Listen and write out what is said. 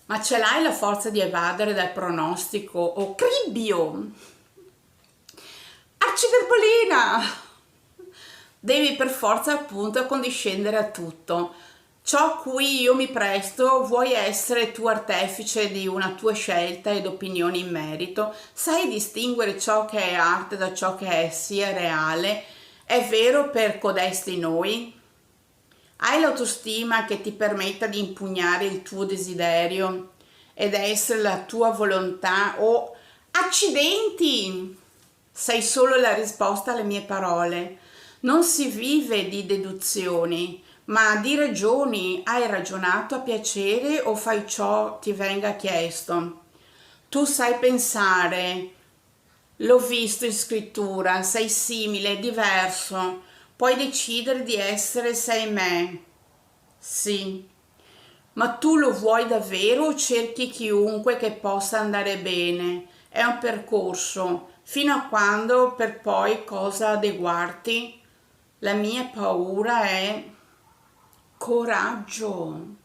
Ma ce l'hai la forza di evadere dal pronostico? O cribbio! Arciverbolina! Devi per forza appunto accondiscendere a tutto. Ciò a cui io mi presto, vuoi essere tu artefice di una tua scelta ed opinioni in merito, sai distinguere ciò che è arte da ciò che sia reale, è vero per codesti noi? Hai l'autostima che ti permetta di impugnare il tuo desiderio ed essere la tua volontà o accidenti? Sei solo la risposta alle mie parole. Non si vive di deduzioni, ma di ragioni. Hai ragionato a piacere o fai ciò ti venga chiesto? Tu sai pensare, l'ho visto in scrittura, sei simile, diverso, puoi decidere di essere sei me. Sì, ma tu lo vuoi davvero o cerchi chiunque che possa andare bene? È un percorso, fino a quando per poi cosa adeguarti? La mia paura è coraggio.